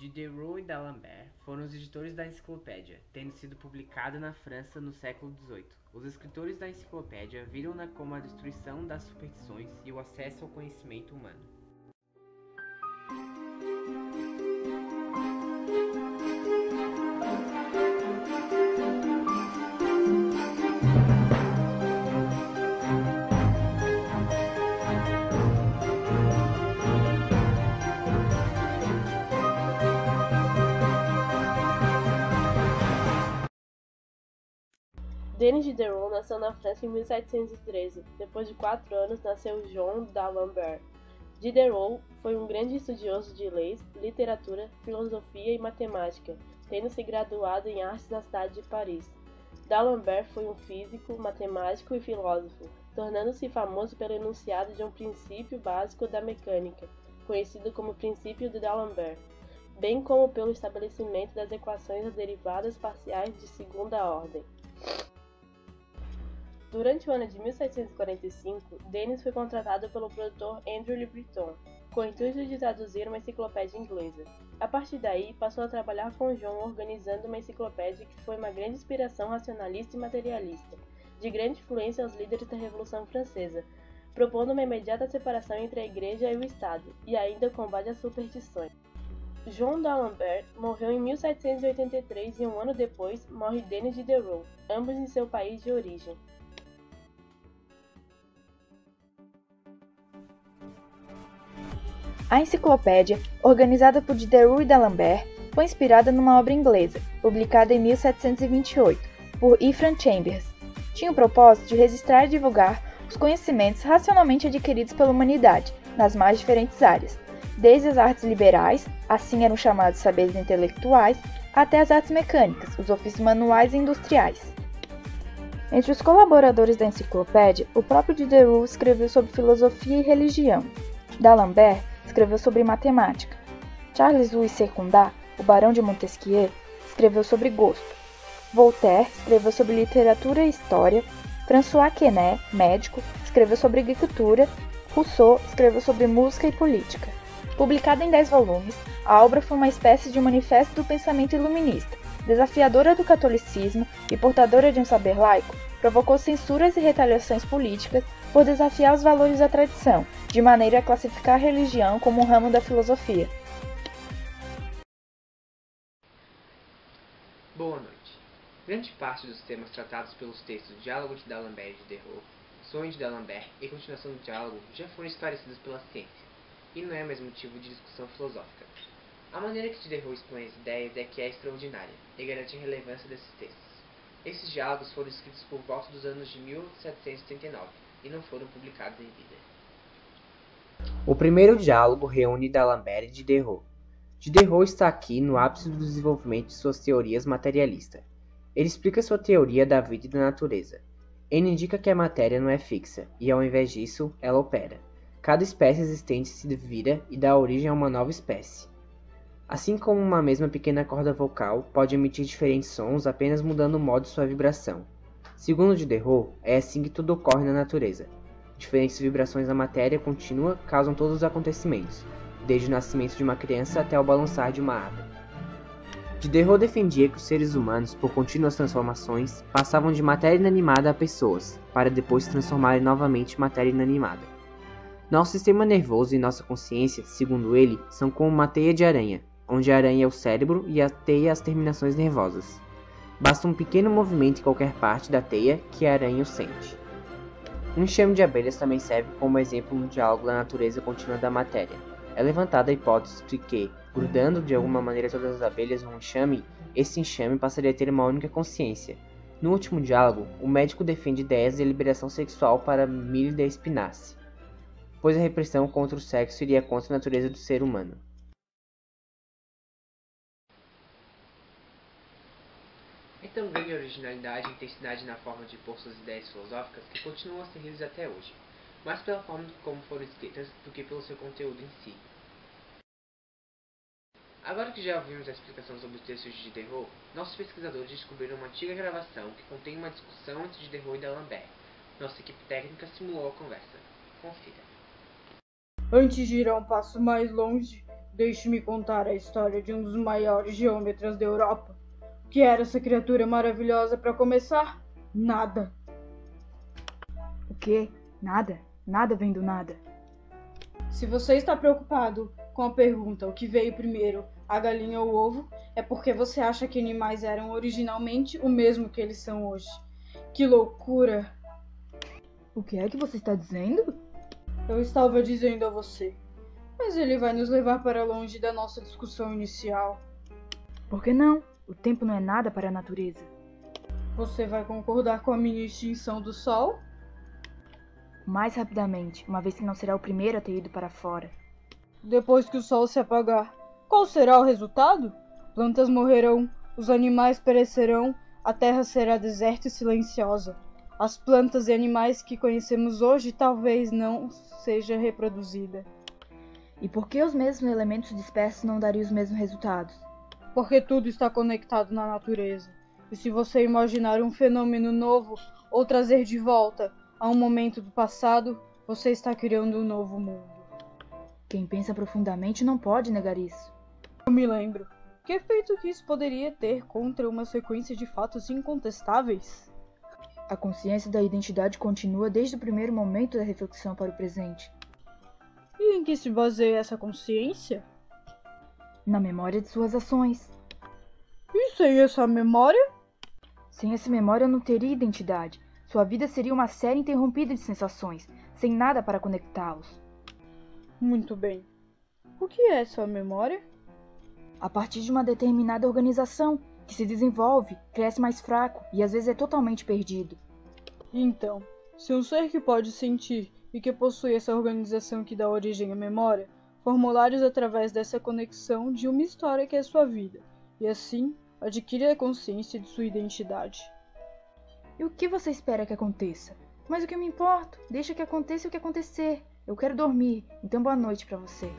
Diderot e d'Alembert foram os editores da enciclopédia, tendo sido publicada na França no século XVIII. Os escritores da enciclopédia viram-na como a destruição das superstições e o acesso ao conhecimento humano. Denis Diderot nasceu na França em 1713. Depois de 4 anos, nasceu Jean d'Alembert. Diderot foi um grande estudioso de leis, literatura, filosofia e matemática, tendo se graduado em artes na cidade de Paris. D'Alembert foi um físico, matemático e filósofo, tornando-se famoso pelo enunciado de um princípio básico da mecânica, conhecido como princípio de D'Alembert, bem como pelo estabelecimento das equações das derivadas parciais de segunda ordem. Durante o ano de 1745, Denis foi contratado pelo produtor Andrew Le Breton, com o intuito de traduzir uma enciclopédia inglesa. A partir daí, passou a trabalhar com John organizando uma enciclopédia que foi uma grande inspiração racionalista e materialista, de grande influência aos líderes da Revolução Francesa, propondo uma imediata separação entre a Igreja e o Estado, e ainda o combate às superstições. Jean d'Alembert morreu em 1783 e um ano depois morre Denis Diderot, ambos em seu país de origem. A enciclopédia, organizada por Diderot e d'Alembert, foi inspirada numa obra inglesa, publicada em 1728, por Ephraim Chambers. Tinha o propósito de registrar e divulgar os conhecimentos racionalmente adquiridos pela humanidade, nas mais diferentes áreas, desde as artes liberais, assim eram chamados saberes intelectuais, até as artes mecânicas, os ofícios manuais e industriais. Entre os colaboradores da enciclopédia, o próprio Diderot escreveu sobre filosofia e religião. D'Alembert escreveu sobre matemática. Charles Louis Secunda, o barão de Montesquieu, escreveu sobre gosto. Voltaire escreveu sobre literatura e história. François Quesnay, médico, escreveu sobre agricultura. Rousseau escreveu sobre música e política. Publicada em 10 volumes, a obra foi uma espécie de manifesto do pensamento iluminista. Desafiadora do catolicismo e portadora de um saber laico, provocou censuras e retaliações políticas por desafiar os valores da tradição, de maneira a classificar a religião como um ramo da filosofia. Boa noite. Grande parte dos temas tratados pelos textos Diálogo de d'Alembert e Diderot, Sonhos de d'Alembert e Continuação do Diálogo já foram esclarecidos pela ciência, e não é mais motivo de discussão filosófica. A maneira que Diderot expõe as ideias é que é extraordinária, e garante a relevância desses textos. Esses diálogos foram escritos por volta dos anos de 1739, e não foram publicados em vida. O primeiro diálogo reúne d'Alembert e Diderot. Diderot está aqui no ápice do desenvolvimento de suas teorias materialistas. Ele explica sua teoria da vida e da natureza. Ele indica que a matéria não é fixa, e ao invés disso, ela opera. Cada espécie existente se vira e dá origem a uma nova espécie. Assim como uma mesma pequena corda vocal pode emitir diferentes sons apenas mudando o modo de sua vibração. Segundo Diderot, é assim que tudo ocorre na natureza. Diferentes vibrações da matéria contínua causam todos os acontecimentos, desde o nascimento de uma criança até o balançar de uma árvore. Diderot defendia que os seres humanos, por contínuas transformações, passavam de matéria inanimada a pessoas, para depois se transformarem novamente em matéria inanimada. Nosso sistema nervoso e nossa consciência, segundo ele, são como uma teia de aranha, onde a aranha é o cérebro e a teia as terminações nervosas. Basta um pequeno movimento em qualquer parte da teia que a aranha o sente. Um enxame de abelhas também serve como exemplo no diálogo da natureza contínua da matéria. É levantada a hipótese de que, grudando de alguma maneira todas as abelhas num enxame, esse enxame passaria a ter uma única consciência. No último diálogo, o médico defende ideias de liberação sexual para Mille Espinasse, pois a repressão contra o sexo iria contra a natureza do ser humano. É tão grande a originalidade e intensidade na forma de impor suas ideias filosóficas que continuam a ser lidas até hoje, mais pela forma como foram escritas do que pelo seu conteúdo em si. Agora que já ouvimos a explicação sobre os textos de Diderot, nossos pesquisadores descobriram uma antiga gravação que contém uma discussão entre Diderot e d'Alembert. Nossa equipe técnica simulou a conversa. Confira. Antes de ir a um passo mais longe, Deixe-me contar a história de um dos maiores geômetras da Europa. O que era essa criatura maravilhosa para começar? Nada. O quê? Nada? Nada vem do nada. Se você está preocupado com a pergunta o que veio primeiro, a galinha ou o ovo, é porque você acha que animais eram originalmente o mesmo que eles são hoje. Que loucura! O que é que você está dizendo? Eu estava dizendo a você, mas ele vai nos levar para longe da nossa discussão inicial. Por que não? O tempo não é nada para a natureza. Você vai concordar com a minha extinção do Sol? Mais rapidamente, uma vez que não será o primeiro a ter ido para fora. Depois que o Sol se apagar, qual será o resultado? Plantas morrerão, os animais perecerão, a terra será deserta e silenciosa. As plantas e animais que conhecemos hoje talvez não seja reproduzida. E por que os mesmos elementos dispersos não dariam os mesmos resultados? Porque tudo está conectado na natureza. E se você imaginar um fenômeno novo ou trazer de volta a um momento do passado, você está criando um novo mundo. Quem pensa profundamente não pode negar isso. Eu me lembro. Que efeito que isso poderia ter contra uma sequência de fatos incontestáveis? A consciência da identidade continua desde o primeiro momento da reflexão para o presente. E em que se baseia essa consciência? Na memória de suas ações. E sem essa memória? Sem essa memória não teria identidade. Sua vida seria uma série interrompida de sensações, sem nada para conectá-los. Muito bem. O que é essa memória? A partir de uma determinada organização, que se desenvolve, cresce mais fraco e às vezes é totalmente perdido. Então, se um ser que pode sentir e que possui essa organização que dá origem à memória, formulários através dessa conexão de uma história que é sua vida, e assim adquire a consciência de sua identidade. E o que você espera que aconteça? Mas o que eu me importo? Deixa que aconteça o que acontecer. Eu quero dormir, então boa noite para você.